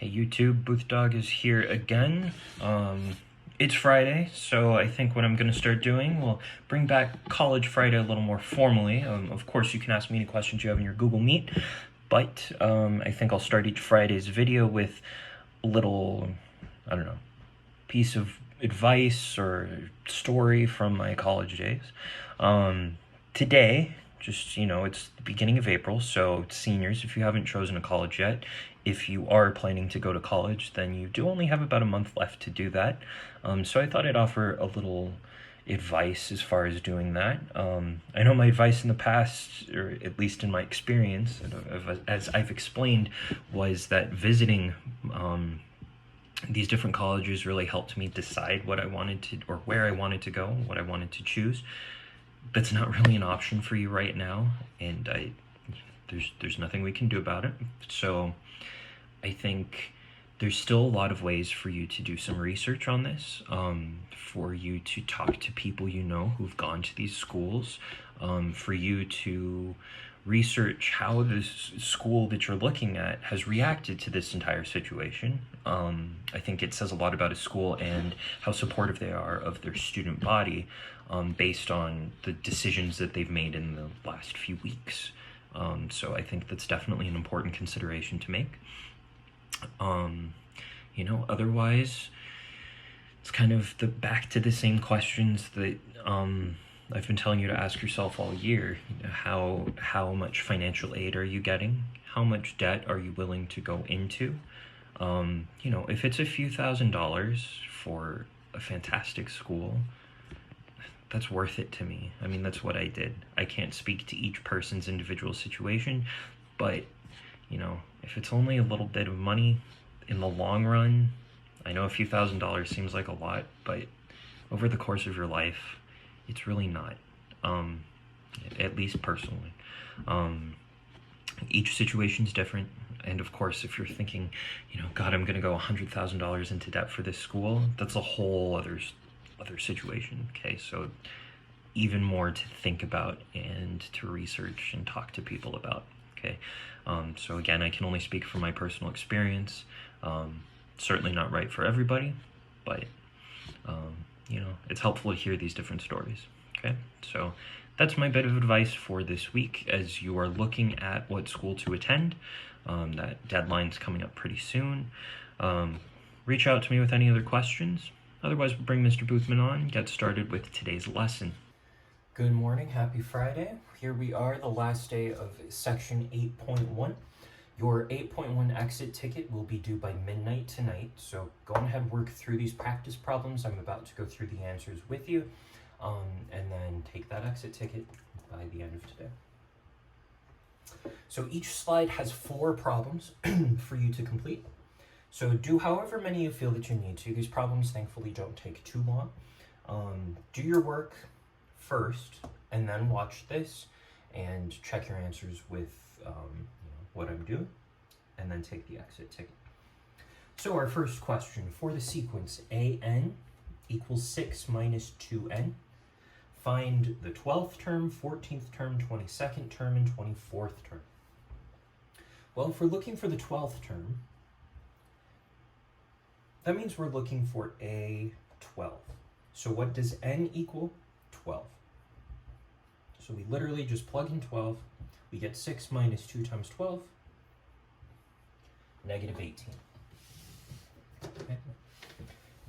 Hey YouTube, Booth Dog is here again. It's Friday, so I think what I'm going to start doing will bring back College Friday a little more formally. Of course, you can ask me any questions you have in your Google Meet, but I think I'll start each Friday's video with a little, I don't know, piece of advice or story from my college days. Today, just, it's the beginning of April, so seniors, if you haven't chosen a college yet, if you are planning to go to college, then you do only have about a month left to do that. So I thought I'd offer a little advice as far as doing that. I know my advice in the past, or at least in my experience, as I've explained, was that visiting these different colleges really helped me decide what I wanted to, or where I wanted to go, what I wanted to choose. That's not really an option for you right now, and there's nothing we can do about it. So I think there's still a lot of ways for you to do some research on this, for you to talk to people you know who've gone to these schools, for you to research how this school that you're looking at has reacted to this entire situation. I think it says a lot about a school and how supportive they are of their student body, based on the decisions that they've made in the last few weeks. So I think that's definitely an important consideration to make. Otherwise, it's kind of back to the same questions that I've been telling you to ask yourself all year. How much financial aid are you getting? How much debt are you willing to go into? If it's a few $1,000s for a fantastic school, that's worth it to me. I mean, that's what I did. I can't speak to each person's individual situation, but if it's only a little bit of money in the long run, I know a few $1,000s seems like a lot, but over the course of your life, it's really not, at least personally. Each situation's different, and of course, if you're thinking, God, I'm gonna go $100,000 into debt for this school, that's a whole other situation, okay? So even more to think about and to research and talk to people about, okay? So again, I can only speak from my personal experience. Certainly not right for everybody, but it's helpful to hear these different stories, okay? So that's my bit of advice for this week as you are looking at what school to attend. That deadline's coming up pretty soon. Reach out to me with any other questions. Otherwise, we'll bring Mr. Boothman on and get started with today's lesson. Good morning, happy Friday. Here we are, the last day of section 8.1. Your 8.1 exit ticket will be due by midnight tonight, so go ahead and work through these practice problems. I'm about to go through the answers with you, and then take that exit ticket by the end of today. So each slide has 4 problems for you to complete. So do however many you feel that you need to. These problems, thankfully, don't take too long. Do your work first, and then watch this, and check your answers with what I'm doing, and then take the exit ticket. So our first question, for the sequence AN equals 6 minus 2n, find the 12th term, 14th term, 22nd term, and 24th term. Well, if we're looking for the 12th term, that means we're looking for A12. So what does n equal? 12. So we literally just plug in 12. We get 6 minus 2 times 12, negative 18. Okay.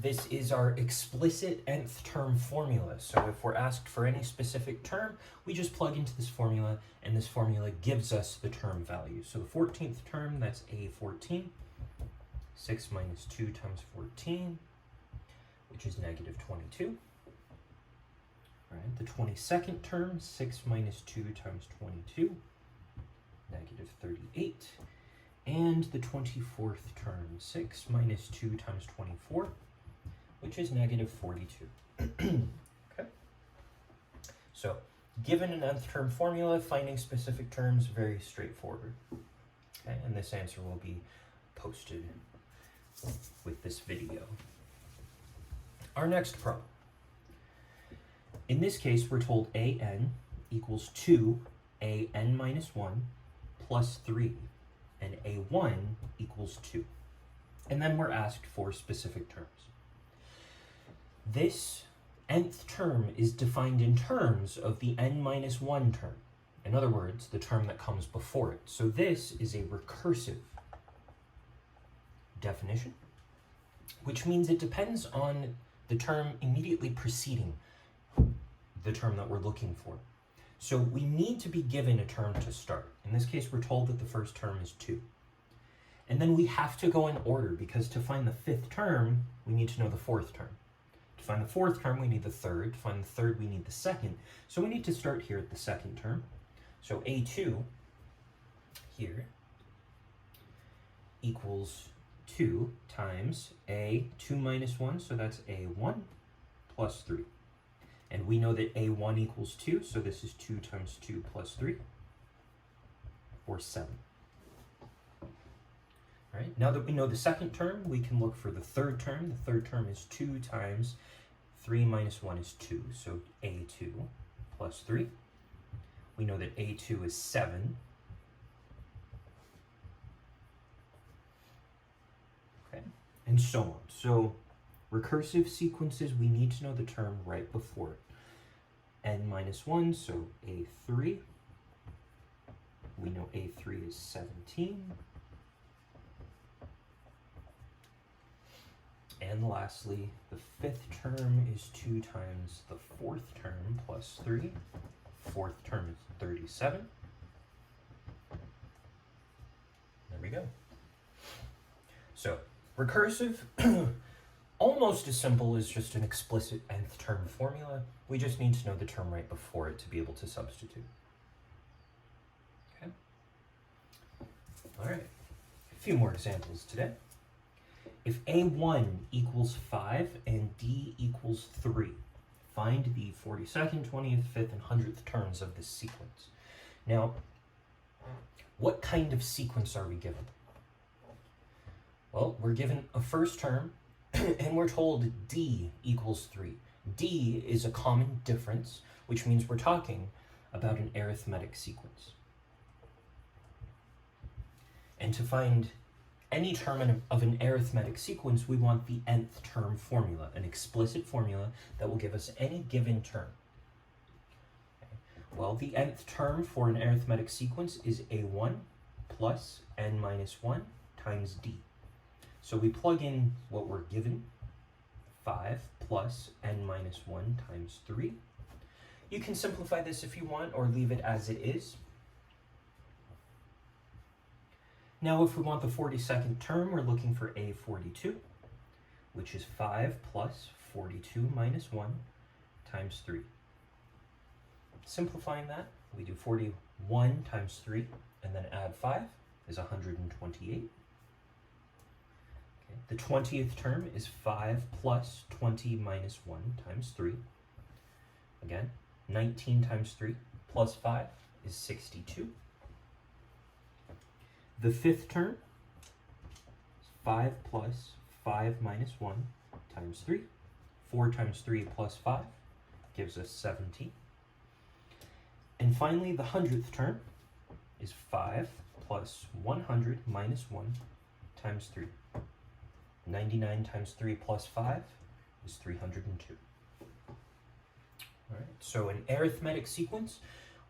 This is our explicit nth term formula. So if we're asked for any specific term, we just plug into this formula, and this formula gives us the term value. So the 14th term, that's A14. 6 minus 2 times 14, which is negative 22. All right, the 22nd term, 6 minus 2 times 22, negative 38. And the 24th term, 6 minus 2 times 24, which is negative 42. Okay. So, given an nth term formula, finding specific terms, very straightforward. Okay, and this answer will be posted with this video. Our next problem. In this case, we're told AN equals 2 AN minus 1 plus 3, and A1 equals 2. And then we're asked for specific terms. This nth term is defined in terms of the n minus 1 term. In other words, the term that comes before it. So this is a recursive definition, which means it depends on the term immediately preceding the term that we're looking for. So we need to be given a term to start. In this case, we're told that the first term is 2. And then we have to go in order, because to find the fifth term, we need to know the fourth term. To find the fourth term, we need the third. To find the third, we need the second. So we need to start here at the second term. So a2 here equals 2 times a2 minus 1, so that's a1 plus 3. And we know that a1 equals 2, so this is 2 times 2 plus 3, or 7. All right, now that we know the second term, we can look for the third term. The third term is 2 times 3 minus 1 is 2, so a2 plus 3. We know that a2 is 7. Okay, and so on. So recursive sequences, we need to know the term right before it. N minus 1, so a3. We know a3 is 17. And lastly, the fifth term is 2 times the fourth term plus 3. Fourth term is 37. There we go. So, recursive, almost as simple as just an explicit nth term formula. We just need to know the term right before it to be able to substitute. Okay. All right. A few more examples today. If a1 equals 5 and d equals 3, find the 42nd, 20th, 5th, and 100th terms of this sequence. Now, what kind of sequence are we given? Well, we're given a first term, and we're told d equals 3. D is a common difference, which means we're talking about an arithmetic sequence. And to find any term of an arithmetic sequence, we want the nth term formula, an explicit formula that will give us any given term. Okay. Well, the nth term for an arithmetic sequence is a1 plus n minus 1 times d. So we plug in what we're given, 5 plus n minus 1 times 3. You can simplify this if you want, or leave it as it is. Now, if we want the 42nd term, we're looking for a42, which is 5 plus 42 minus 1 times 3. Simplifying that, we do 41 times 3, and then add 5 is 128. Okay. The 20th term is 5 plus 20 minus 1 times 3. Again, 19 times 3 plus 5 is 62. The fifth term is 5 plus 5 minus 1 times 3. 4 times 3 plus 5 gives us 17. And finally, the 100th term is 5 plus 100 minus 1 times 3. 99 times 3 plus 5 is 302. All right, so in arithmetic sequence,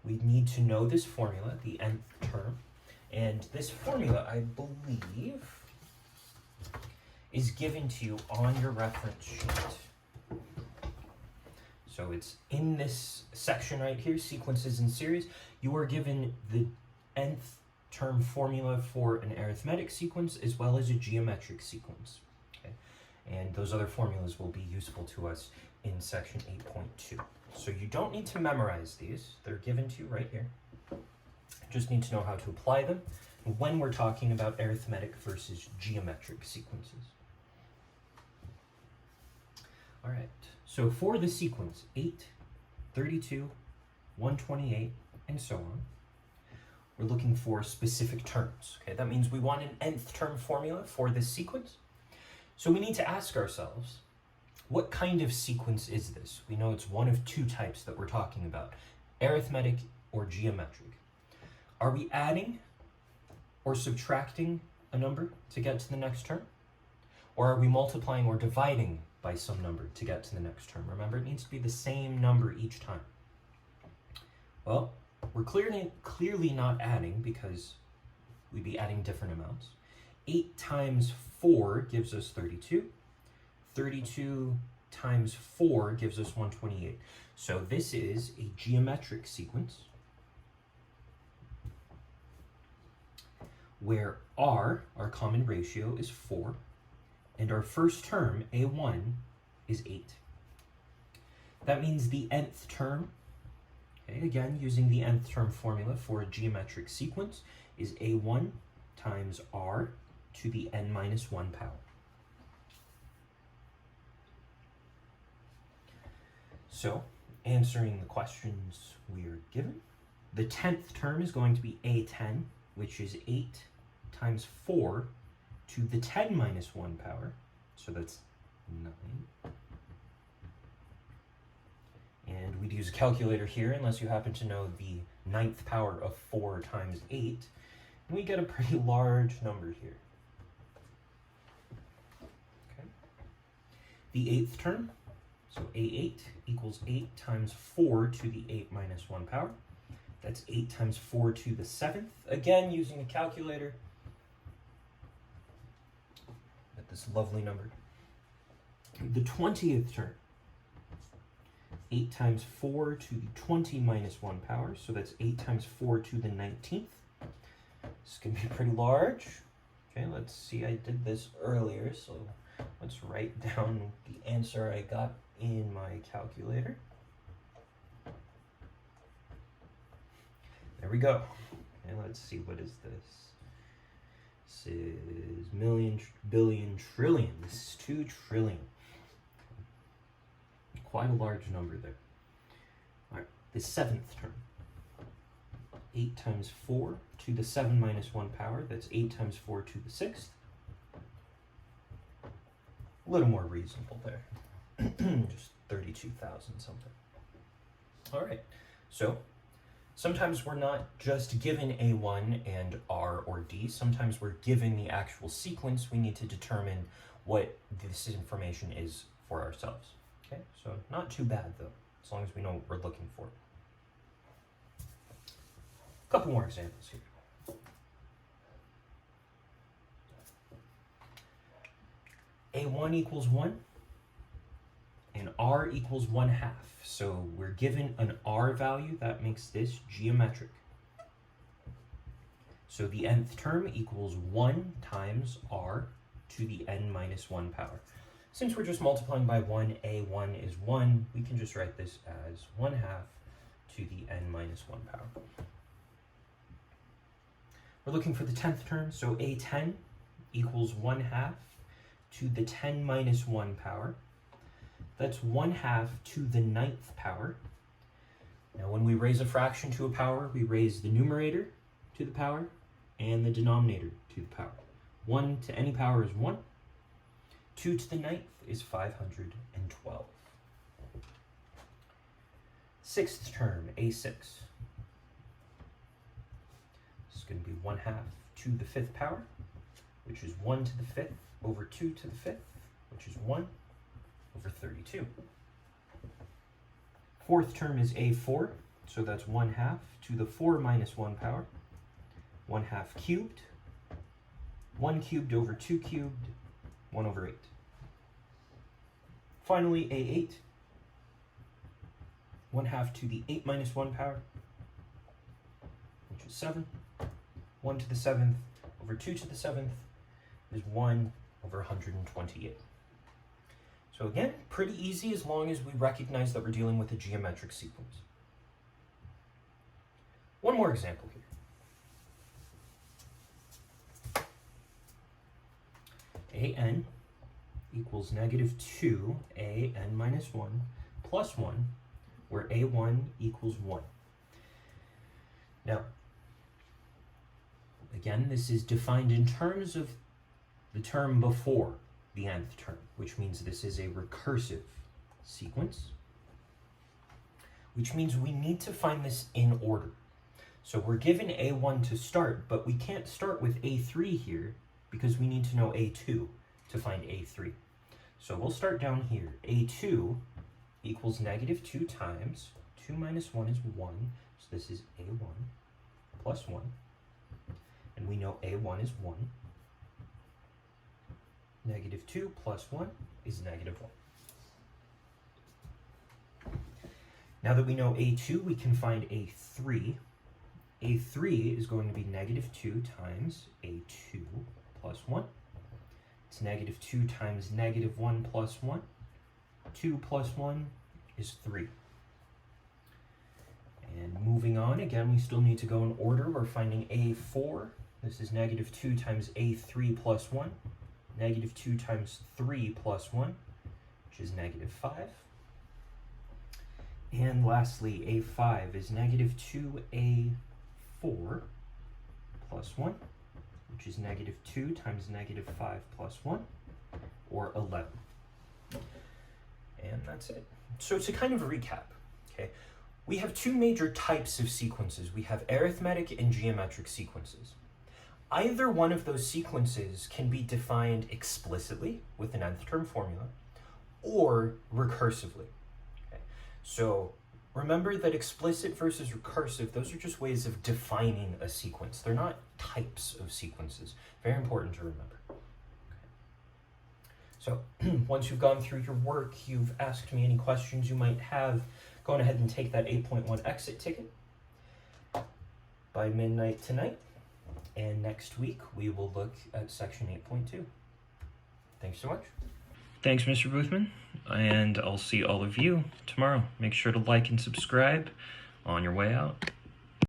we need to know this formula, the nth term. And this formula, I believe, is given to you on your reference sheet. So it's in this section right here, sequences in series. You are given the nth term formula for an arithmetic sequence as well as a geometric sequence. Okay? And those other formulas will be useful to us in section 8.2. So you don't need to memorize these. They're given to you right here. Just need to know how to apply them when we're talking about arithmetic versus geometric sequences. All right, so for the sequence 8, 32, 128, and so on, we're looking for specific terms. Okay, that means we want an nth term formula for this sequence. So we need to ask ourselves, what kind of sequence is this? We know it's one of two types that we're talking about, arithmetic or geometric. Are we adding or subtracting a number to get to the next term? Or are we multiplying or dividing by some number to get to the next term? Remember, it needs to be the same number each time. Well, we're clearly not adding because we'd be adding different amounts. 8 times 4 gives us 32. 32 times 4 gives us 128. So this is a geometric sequence where r, our common ratio, is 4, and our first term, a1, is 8. That means the nth term, okay, again, using the nth term formula for a geometric sequence, is a1 times r to the n minus 1 power. So, answering the questions we're given, the 10th term is going to be a10, which is 8 times 4 to the 10 minus 1 power, so that's 9. And we'd use a calculator here unless you happen to know the 9th power of 4 times 8, and we get a pretty large number here. Okay. The 8th term, so a8 equals 8 times 4 to the 8 minus 1 power. That's 8 times 4 to the 7th. Again, using a calculator. Get this lovely number. The 20th term. 8 times 4 to the 20 minus 1 power. So that's 8 times 4 to the 19th. This can be pretty large. Okay, let's see. I did this earlier, so let's write down the answer I got in my calculator. There we go. Okay, let's see, what is this? This is million, billion, trillion. This is 2 trillion. Quite a large number there. All right, the 7th term. 8 times 4 to the 7 minus 1 power. That's 8 times 4 to the 6th. A little more reasonable there. Just 32,000 something. All right, so sometimes we're not just given a1 and r or d. Sometimes we're given the actual sequence. We need to determine what this information is for ourselves. Okay, so not too bad though, as long as we know what we're looking for. A couple more examples here. A1 equals 1 and r equals 1/2. So we're given an r value that makes this geometric. So the nth term equals 1 times r to the n minus 1 power. Since we're just multiplying by 1, a1 is 1, we can just write this as 1/2 to the n minus 1 power. We're looking for the 10th term, so a10 equals 1/2 to the 10 minus 1 power. That's 1/2 to the 9th power. Now when we raise a fraction to a power, we raise the numerator to the power and the denominator to the power. 1 to any power is 1. 2 to the 9th is 512. 6th term, a6. This is going to be 1/2 to the 5th power, which is 1 to the 5th over 2 to the 5th, which is 1 over 32. 4th term is a4, so that's 1/2 to the 4 minus 1 power. 1/2 cubed, 1 cubed over 2 cubed, 1 over 8. Finally, a8, 1/2 to the 8 minus 1 power, which is 7. 1 to the 7th over 2 to the 7th is 1 over 128. So again, pretty easy as long as we recognize that we're dealing with a geometric sequence. One more example here. An equals -2 an minus 1 plus 1, where a1 equals 1. Now, again, this is defined in terms of the term before the nth term, which means this is a recursive sequence, which means we need to find this in order. So we're given a1 to start, but we can't start with a3 here because we need to know a2 to find A3. So we'll start down here. A2 equals negative 2 times 2 minus 1 is 1. So this is A1 plus 1. And we know A1 is 1. Negative 2 plus 1 is negative 1. Now that we know A2, we can find A3. A3 is going to be negative 2 times A2 plus 1. It's negative 2 times negative 1 plus 1. 2 plus 1 is 3. And moving on, again, we still need to go in order. We're finding A4. This is negative 2 times A3 plus 1. Negative 2 times 3 plus 1, which is negative 5. And lastly, A5 is negative 2A4 plus 1, which is negative 2 times negative 5 plus 1, or 11. And that's it. So to kind of recap, okay, we have two major types of sequences. We have arithmetic and geometric sequences. Either one of those sequences can be defined explicitly with an nth term formula or recursively. Okay? So remember that explicit versus recursive, those are just ways of defining a sequence. They're not types of sequences. Very important to remember. So once you've gone through your work, you've asked me any questions you might have, go on ahead and take that 8.1 exit ticket by midnight tonight. And next week, we will look at section 8.2. Thanks so much. Thanks, Mr. Boothman. And I'll see all of you tomorrow. Make sure to like and subscribe on your way out.